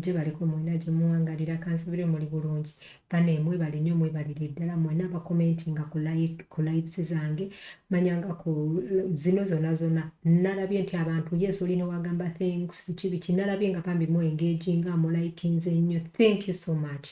mujje baliko mwena gye muwangalira kansubire muli bulungi bane mwebale nnyo mwebalire ddala mwena abakomentinga ku lives zange manyanga ku zino zonna nalabye nti abantu yes olina wagamba thanks biki nalabye nga bambi mu engaginga mu likinze nnyo thank you so much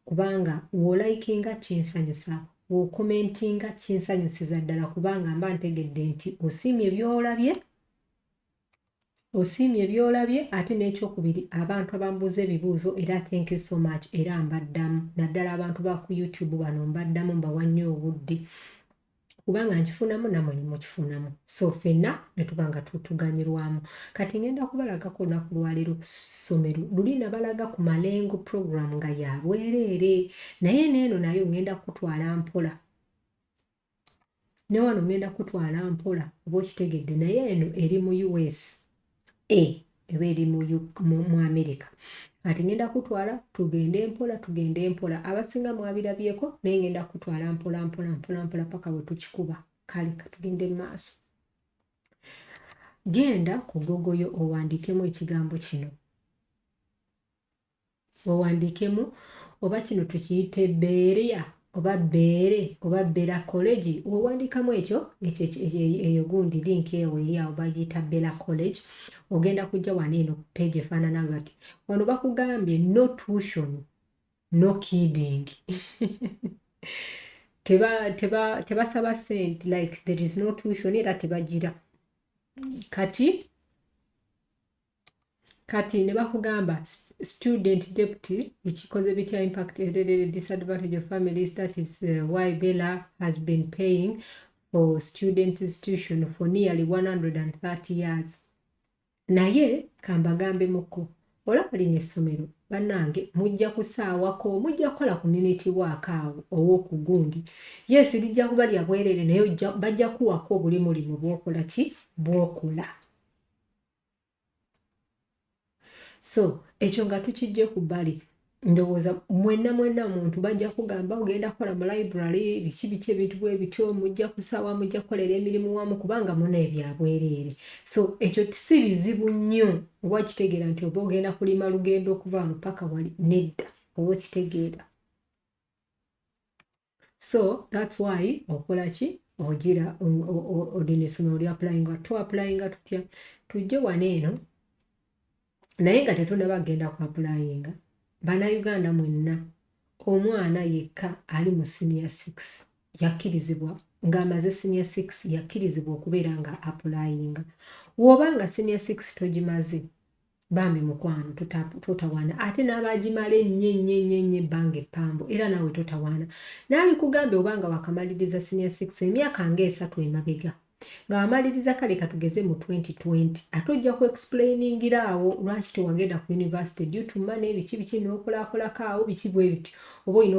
kubanga wo likinga kinsanyusa wo commentinga kinsanyusiza ddala kubanga mba ntegedde nti osiimye byolabye ate n'ekyokubiri abantu abambuuza ebibuuzo era thank you so much era mbaddamu naddala abantu ba ku YouTube bano mbaddamu mbawa nnyo obudde kubanga nkifunamu namwe mukifunamu so ffenna ne tuba nga tutuganyirwamu kati ngenda kubalagako olunaku lwaleero ku ssomero luli nabalaga ku malengo program nga ya bwereere naye neeno nayo ngenda kutwala mpola ne wano ngenda kutwala mpola oba okitegedde naye eno eri mu USA eba eri mu America kati ngenda kutwala tugende mpola abasinga mwabirabyeko naye ngenda kutwala mpola paka bwe tukikuba kale katugende mu maaso genda ku gogoyo owandiikemu ekigambo kino owandiikemu oba kino tukiyite Berea oba Berea College owandiikamu ekyo eyo gundi link eyo ya bagiyita Berea College ogenda kujja wano eno page efaanana bati wano bakugambye no tuition no kidding tebasaba sente like there is no tuition era tebagira kati ne bakugamba student debt ekikoze bitya impact the disadvantage of families that is why Berea has been paying for student institution for nearly 130 years naye kambagambe muko olaba lino essomero bannange mujja kusaawako mujja kukola community work awo ow'okugundi yes lijja kuba lya bwerere naye bajja kuwako buli mulimu bw'okola so ekyo nga tukijje ku bbali ndowooza mwenna muntu bajja kugamba ogenda kukola mu library biki ebintu bwe bityo mujja kusaawa mujja kukolera emirimu wamu kubanga muna ebyabwereere so ekyo si bizibu nnyo oba kitegeera nti oba ogenda kulima lugendo okuva wano paka wali nedda oba kitegeera so that's why okola ki ogira olina essomero lya applyinga tutya tujje wano eno naye nga tetunabagenda ku applyinga Bannayuganda mwenna omwana yekka ali mu senior 6 yakkirizibwa ng'amaze senior 6 yakkirizibwa okubeera nga applyinga w'obanga senior 6 togimaze bambi mukwano totawaana ate n'abagimala ennyo ebbanga eppanvu era naawe totawaana naali kugambe obanga wakamaliriza senior 6 emyaka ng'esatu emabega nga wamaliriza kale katugeze mu 2020 ate ojja ku explainingira awo lwaki tewagenda ku university due to money biki n'okulaakulako awo biki bwe bityo oba olina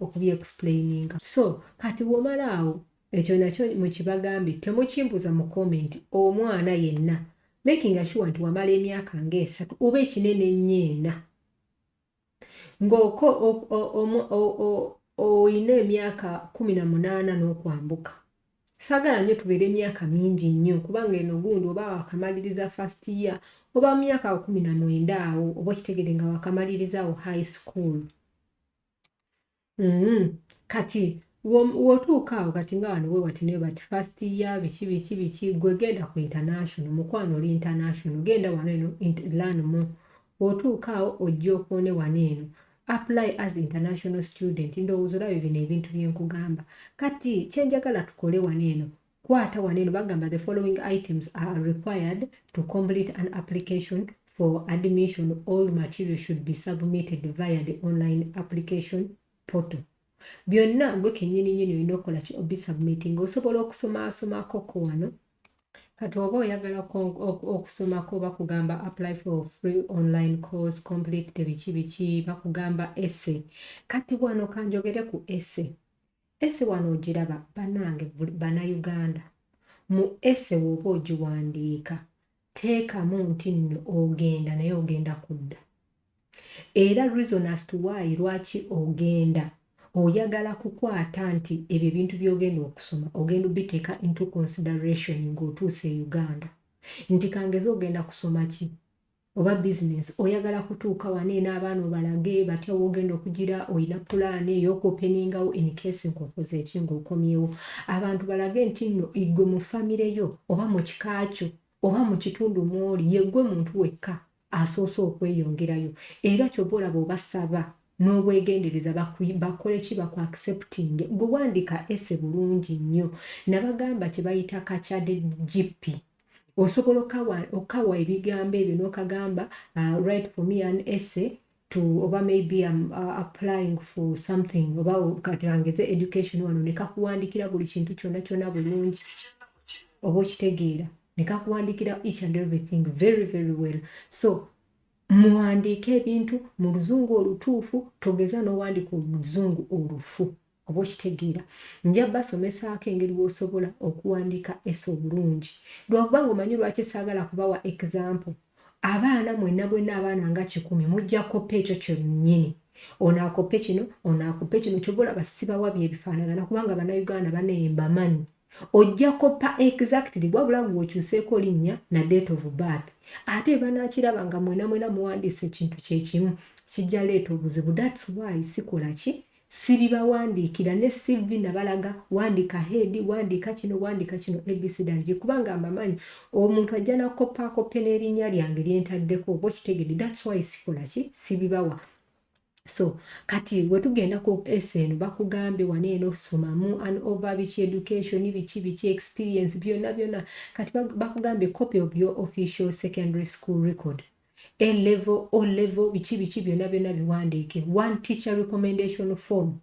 okubye explaininga so kati bw'omala awo ekyo nakyo mukibagambye temukimbuza mu comment omwana yenna making sure nti wamala emyaka ng'esatu oba ekinene nnyo ng'oko oyina emyaka 18 n'okwambuka sagala nnyo tubeere emyaka mingi nnyo kubanga eno gundi oba wakamaliriza first year oba mu myaka 19 awo oba kitegere nga wakamaliriza awo high school kati wotuuka awo kati nga wano we wati ne bati first year biki gwe genda ku international mukwano oli international genda wano eno learn more wotuuka awo ojja okuone wano eno apply as international student ndowooza olabye bino ebintu byenkugamba kati kyenjagala tukole wano eno kwata wano eno bagamba the following items are required to complete an application for admission. All material should be submitted via the online application portal. Byonna gwe kennyini olina okukola ki obisubmitting osobola okusomako ko wano kati oba oyagala okusomako bakugamba apply for free online course complete the biki bakugamba essay kati wano kanjogere ku essay wano ogiraba bannange Bannayuganda mu essay woba ogiwandiika teekamu nti nno ogenda naye ogenda kudda era reason as to why lwaki ogenda oyagala kukwata nti ebyo bintu byogenda okusoma ogenda biteeka into consideration ng'otuuse Uganda nti kangeze ogenda kusoma ki oba business oyagala kutuuka wane n'abaana obalage batya wogenda okugira oyina pulaani ey'okuopeningawo in case ng'okoze eki ng'okomyewo abantu balage nti nno igwe mu famire yo oba mu kikaakyo oba mu kitundu mw'oli yeggwe muntu wekka asoose okweyongerayo era ky'oba olaba obasaba n'obwegendereza bakole ki baku accepting gwe wandika ese bulungi nnyo nabagamba kye bayita kachade GP osobola okawa ebigambo ebyo n'okagamba write for me an essay to oba maybe I'm applying for something oba kati angeze education wano ne kakuwandikira buli kintu kyonna kyonna bulungi oba okitegeera ne kakuwandikira each and everything very very well so muwandiike ebintu mu luzungu olutuufu togeza n'owandika oluzungu olufu oba okitegeera nja basomesaako engeri bw'osobola okuwandiika ese obulungi lwakubanga omanyi lwaki saagala kubawa example abaana mwenna abaana nga 100 mujja kopa ekyo kyennyini onaakope kino onaakope kino kyoba olaba sibawa byebifaanagana kubanga bannayuganda banembamanyi ojja kopa exactly wabula ng'okyuseeko linnya na date of birth ate banaakiraba nga mwenna muwandiisa ekintu kyekimu kijja leeta obuzibu that's why sikola ki sibibawandiikira ne CV nabalaga wandika head wandika kino ABCD kubanga amamanyi omuntu ajja nakopakope n'erinnya lyange lyentaddeko oba kitegedde that's why sikola ki sibibawa so kati wetugenda ku essay eno bakugambe waneeno somamu an over biki education biki experience byonna kati bakugambe copy of your official secondary school record A level, O level, biki byonna biwandiike. One teacher recommendation form.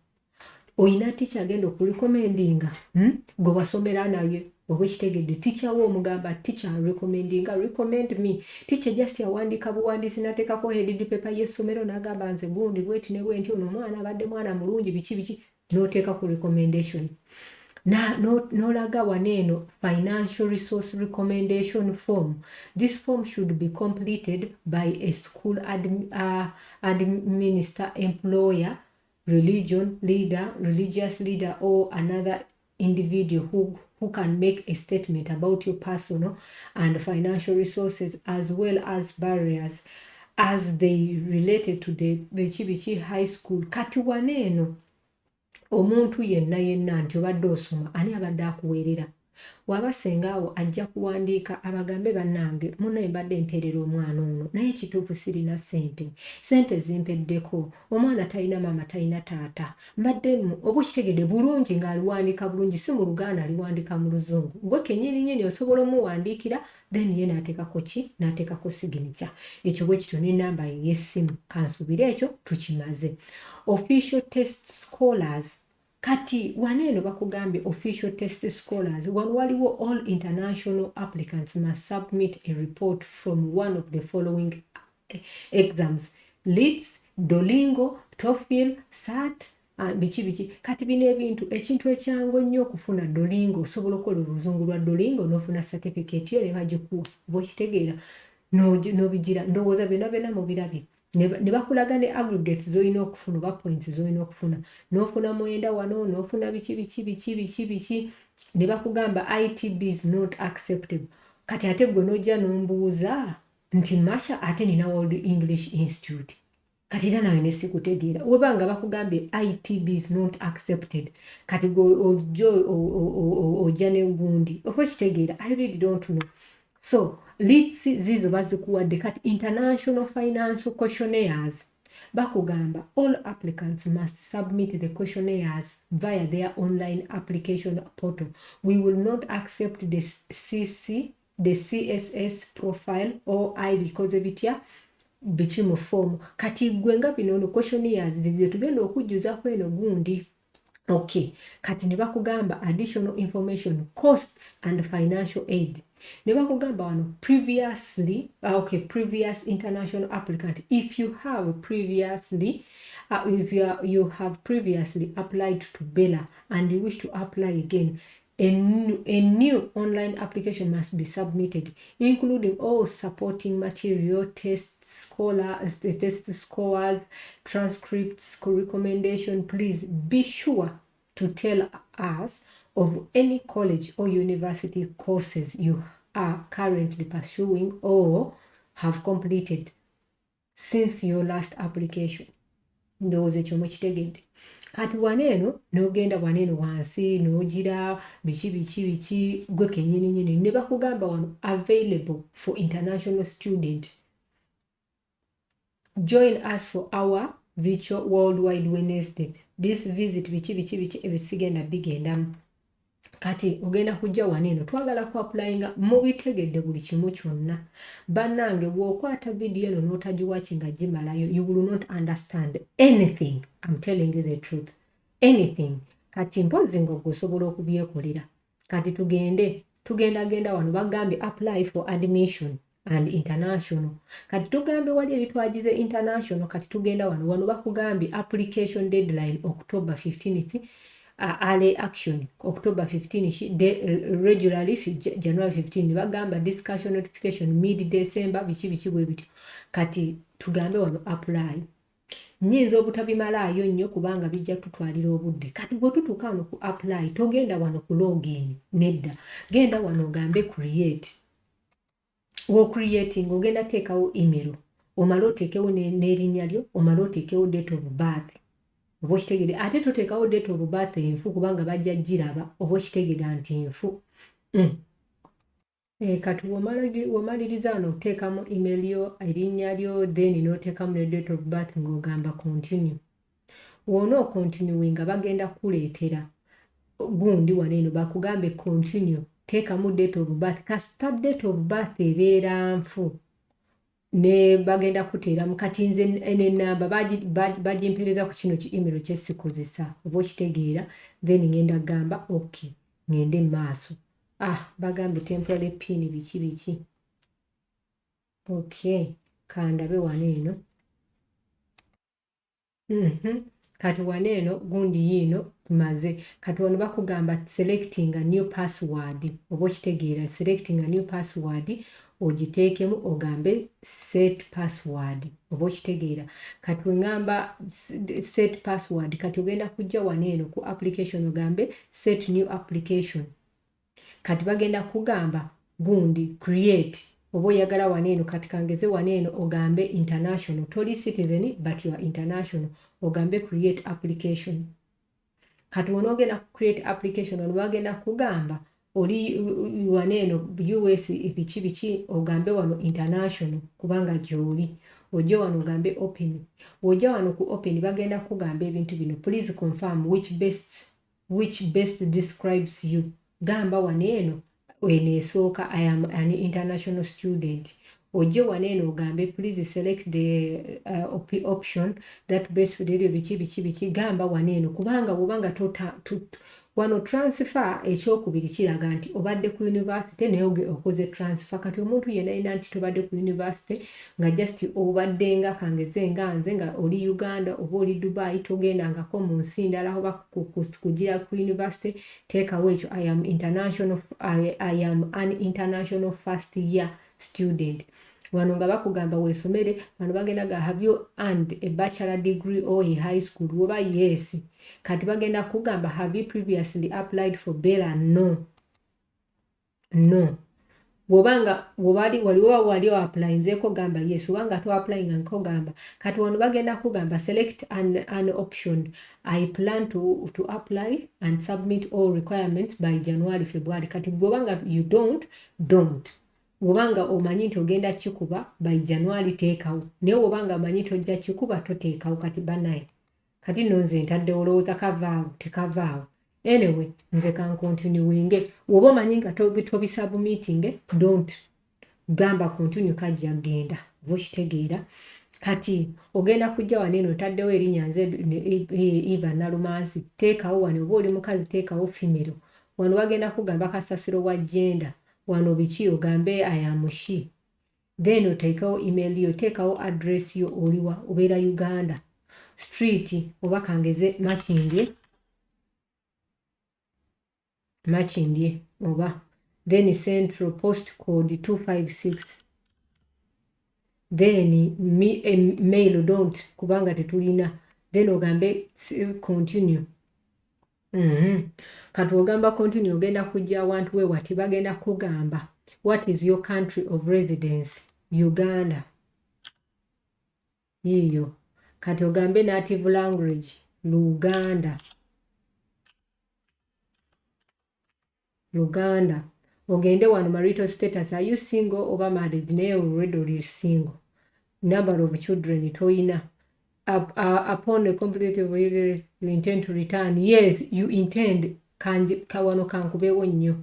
Oyina teacher agenda okurecommendinga gwe wasomera naye oba kitegedde teacher wo omugamba teacher recommendinga recommend me teacher just yawandika buwandiisi nateekako headed paper y'essomero n'agamba nze gundi bweti ne bwenti ono omwana abadde mwana mulungi biki n'oteeka ku recommendation n'olaga waneeno financial resource recommendation form. This form should be completed by a school administrator, employer, religious leader or another individual who can make a statement about your personal and financial resources as well as barriers as they related to the Bichi high school. Kati waneeno omuntu yenna nti obadde osoma ani abadde akuweerera waba sengaawo ajja kuwandiika abagambe bannange muno mbadde mpeerera omwana ono naye kituufu sirina sente zimpeddeko omwana talina maama talina taata mbaddemu oba kitegedde bulungi ng'aliwandiika bulungi si mu Luganda aliwandiika mu Luzungu gwe kennyini osobola omuwandiikira then ye n'ateekako ki n'ateekako signature ekyo bwe kityo n'ennamba ye y'essimu kansuubire ekyo tukimaze. Official test scholars kati waneeno bakugambye official test scholars wano waliwo all international applicants must submit a report from one of the following exams: LEEDS, Duolingo, TOEFL, SAT, biki kati bino ebintu ekintu ekyangu nnyo okufuna Duolingo osobola okukola oluzungu lwa Duolingo n'ofuna certificate yo ne bagikuwa oba okitegeera n'obigira ndowooza byonna mubirabye ne bakulaga ne aggregates z'olina okufuna oba points z'olina okufuna n'ofuna mwenda wano n'ofuna biki ne bakugamba ITB is not acceptable kati ate gwe n'ojja n'ombuuza nti Masha ate nina World English Institute kati era nawe ne sikutegeera webanga bakugambye ITB is not accepted kati gwe ojja ne gundi oba kitegeera I really don't know. So LEEDS zizo bazikuwadde kati international financial questionnaires bakugamba all applicants must submit the questionnaires via their online application portal. We will not accept the CSS profile or I because bitya biki mu form kati gwe nga bino questionnaires zije tugenda okujjuzaako eno gundi. Okay, kati ne bakugamba additional information costs and financial aid. Ne bakugamba wano previous international applicant if you have previously applied to Berea and you wish to apply again, a new online application must be submitted, including all supporting material, test scores, transcripts, recommendation. Please be sure to tell us of any college or university courses you are currently pursuing or have completed since your last application. Ndowooza ekyo mukitegedde. Kati waneeno n'ogenda waneeno wansi n'ogira biki gwe kennyini ne bakugamba wano available for international student. Join us for our virtual worldwide Wednesday. This visit biki ebisigenda bigendamu. Kati ogenda kujja waneeno twagala ku applyinga mu bitegedde buli kimu kyonna. Bannange bw'okwata vidiyo eno n'otagiwaki nga gimalayo, you will not understand anything. I'm telling you the truth. Anything. Kati mpozi ng'ogwo osobola okubyekolera. Kati tugenda wano bagambye apply for admission and international. Kati tugambe wali ebitwagize international, kati tugenda wano bakugambye application deadline October 15th. Early action October 15, regularly January 15. Bagamba discussion notification mid-December biki bwe bityo. Kati tugambe wano apply. Nyinza obutabimalayo nnyo kubanga bijja tutwalira obudde. Kati bwe tutuuka wano ku apply togenda wano ku login nedda. Genda wano ogambe create. Creating ogenda teekawo email. Omala oteekewo n'erinnya lyo, omala oteekewo date of birth. Oba okitegedde ate toteekawo date of birth enfu kubanga bajja giraba oba okitegedde nti enfu. Kati womaliriza wano oteekamu email yo, erinnya lyo, then n'oteekamu ne date of birth ng'ogamba continue. Wona okontinue nga bagenda kuleetera gundi waneeno bakugambe continue, teekamu date of birth. Kasita date of birth ebeera nfu ne bagenda kuteeramu kati nze n'ennamba bagimpereza ku kino ki email kye sikozesa oba okitegeera, then ngenda gamba okay ngende maaso. Bagambe temporary pin biki. Okay, kandabe waneeno. Kati waneeno gundi yiino tumaze. Kati wano bakugamba selecting a new password oba okitegeera, selecting a new password ogiteekemu ogambe set password oba okitegeera. Kati wengamba set password kati ogenda kujja waneeno ku application ogambe set new application. Kati bagenda kugamba gundi create oba oyagala waneeno kati kangeze waneeno ogambe international, toli citizen but you are international, ogambe create application. Kati wonoogenda create application wano bagenda kugamba oli waneeno US biki ogambe wano international kubanga gy'oli. Ojja wano ogambe open. Ojja wano ku open bagenda kugamba ebintu bino, please confirm which best describes you. Gamba waneeno eneesooka I am an international student. Ojje waneeno ogambe please select the option that best for the biki gamba waneeno kubanga bwobanga wano transfer ekyokubiri kiraga nti obadde ku university naye okoze transfer. Kati omuntu yenna nti tobadde ku university nga just obadde nga kangeze nga nze nga oli Uganda oba oli Dubai togendangako mu nsi ndala oba kugira ku university, teekawo ekyo I am an international first year student. Wano nga bakugamba weesomere wano bagenda ga have you earned a bachelor degree or a high school woba yes. Kati bagenda kugamba have you previously applied for Berea? No. Wali apply nzeko gamba yes, wanga to applying nko gamba. Kati wano bagenda kugamba select an option. I plan to apply and submit all requirements by January, February. Kati wanga you don't. Wobanga omanyi nti ogenda kikuba by January teekawo. Naye wobanga omanyi nti ojja kikuba toteekawo. Kati banaye. Kati nonze ntadde olowooza kavaawo tekavaawo. Anyway, nze kan continuing. Woba omanyi nga tobisubmitting, don't. Gamba continue kajja genda. Okitegeera. Kati ogenda kujja waneeno taddewo erinnya nze Eva Nalumansi. Teekawo wano oba oli mukazi teekawo female. Wano bagenda kugamba kasasiro wa gender. Wano biki ogambe I am she. Then oteekawo email yo, teekawo address yo oliwa obeera Uganda. Street oba kangeze Makindye oba. Then central postcode 256. Then mail don't kubanga tetulina. Then ogambe continue. Kati ogamba continue ogenda kujja awantu we wati bagenda kugamba what is your country of residence. Uganda yiyo kati ogambe native language Luganda ogende wano marital status are you single oba married naye already ori single number of children toyina upon a complete of you intend to return yes you intend kawano kankubeewo nnyo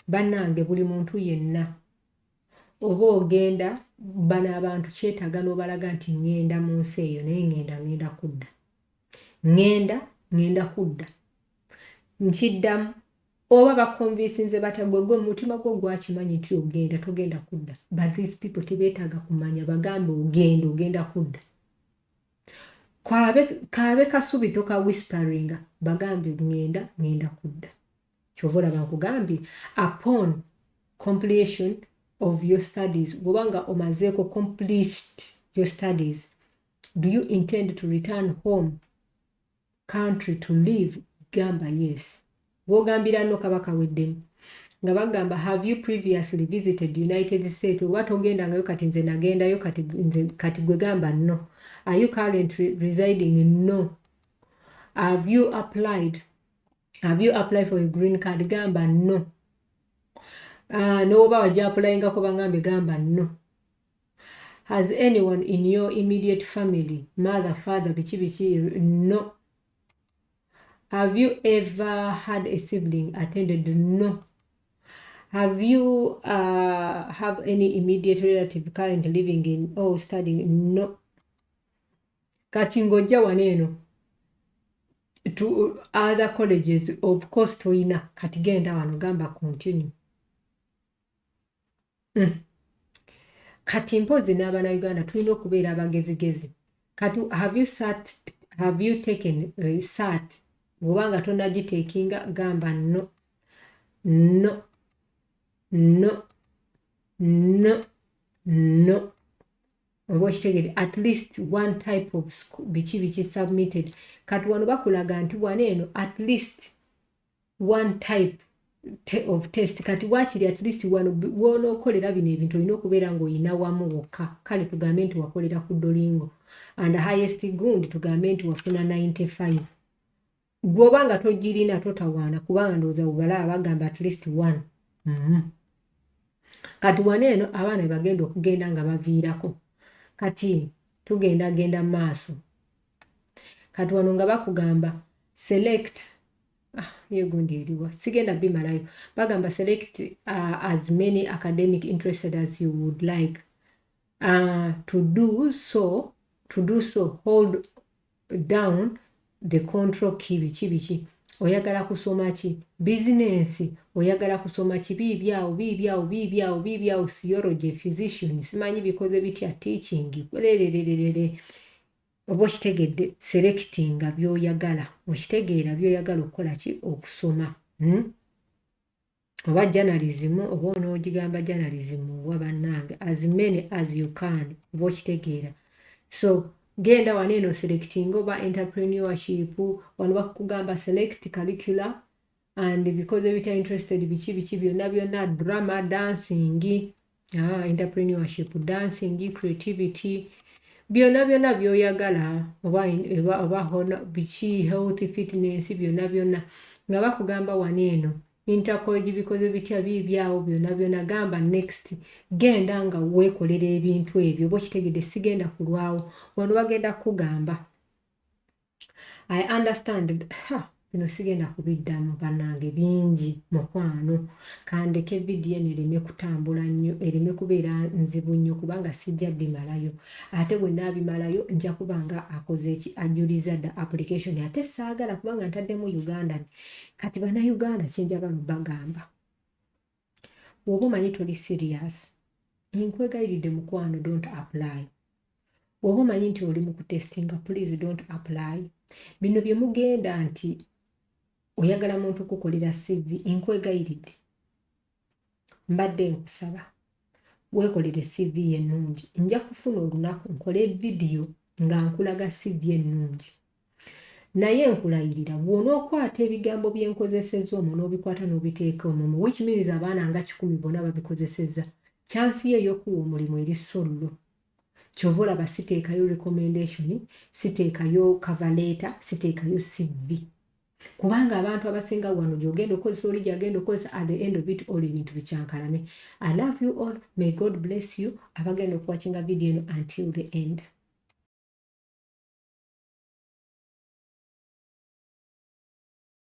bannange buli muntu yenna oba ogenda bano abantu kyetaaga n'obalaga nti ŋŋenda mu nsi eyo naye ŋŋenda kudda nkiddamu oba bakonvinsinze batagwegwe mu mutima gwo gwakimanyi nti ogenda togenda kudda but these people tebeetaaga kumanya bagambe ogenda kudda kaabe kasubi toka whisperinga bagambe ŋŋenda kudda kyova olaba nkugambye upon completion of your studies bwobanga omazeeko complete your studies do you intend to return home country to live gamba yes bwogambira nno kabaka weddemu nga bagamba have you previously visited United States oba togendangayo kati nze nagendayo kati gwe gamba no are you currently residing no have you applied for a green card gamba no n'oba wajja applyingako bagambe gamba no has anyone in your immediate family mother father biki no have you ever had a sibling attended no have you have any immediate relative currently living in or studying no kati ng'ojja waneeno to other colleges of course toyina kati genda wano gamba continue kati mpozi n'abannayuganda tulina okubeera abagezigezi kati have you taken sat bwobanga tonagiteekinga gamba no oba okitegere at least one type of school biki submitted kati wano bakulaga nti waneeno at least one type of test kati wakiri at least wano wonookolera bino ebintu olina okubeera ng'olina wamu wokka kale tugambe nti wakolera ku Duolingo and highest ground tugambe nti wafuna 95 gw'obanga togirina totawaana kubanga ndowooza bubalaba bagamba at least one kati waneeno abaana bagenda okugenda nga baviirako kati tugenda maaso kati wano nga bakugamba select yegundi eriwa sigenda bimalayo bagamba select as many academic interested as you would like to do so hold down the control key biki oyagala kusoma ki business oyagala kusoma ki biibyawo theology physician simanyi bikoze bitya teaching lerererere oba okitegedde selectinga byoyagala okitegeera byoyagala okukola ki okusoma oba journalism oba onoogigamba journalism oba bannange as many as you can oba okitegeera so genda waneeno selecting oba entrepreneurship wano bakugamba select curriculum and because ebita interested biki byonna drama dancing entrepreneurship dancing creativity byonna byoyagala oba biki health fitness byonna nga bakugamba waneeno intercollege bikoze bitya biibyawo byonna gamba next genda nga weekolera ebintu ebyo oba okitegedde sigenda kulwawo wano bagenda kugamba I understand bino sigenda kubiddamu bannange bingi mukwano kandeke vidiyo eno ereme kutambula nnyo ereme kubeera nzibu nnyo kubanga sijja bimalayo ate bwe naabimalayo nja kubanga akoze eki ajuliza the application ate saagala kubanga ntaddemu Uganda kati bannayuganda kyenjagala bagamba bw'oba omanyi toli serious nkwegayiridde mukwano don't apply bw'oba omanyi nti oli mu kutestinga please don't apply bino bye mugenda nti oyagala muntu kukolera CV nkwegayiridde mbadde nkusaba weekolere CV ennungi nja kufuna olunaku nkole vidiyo nga nkulaga CV ennungi naye nkulayirira bw'onookwata ebigambo byenkozesezza omwo n'obikwata n'obiteeka omwo which means abaana nga 10 bonna babikozesezza chance ye y'okuwa omulimu eri sollo. Kyova olaba siteekayo recommendation, siteekayo cover letter, siteekayo CV. Kubanga abantu abasinga wano gy'ogenda okozesa oli gy'agenda okozesa at the end of it all ebintu bikyankalane. I love you all. May God bless you. Abagenda okuwachinga video eno until the end.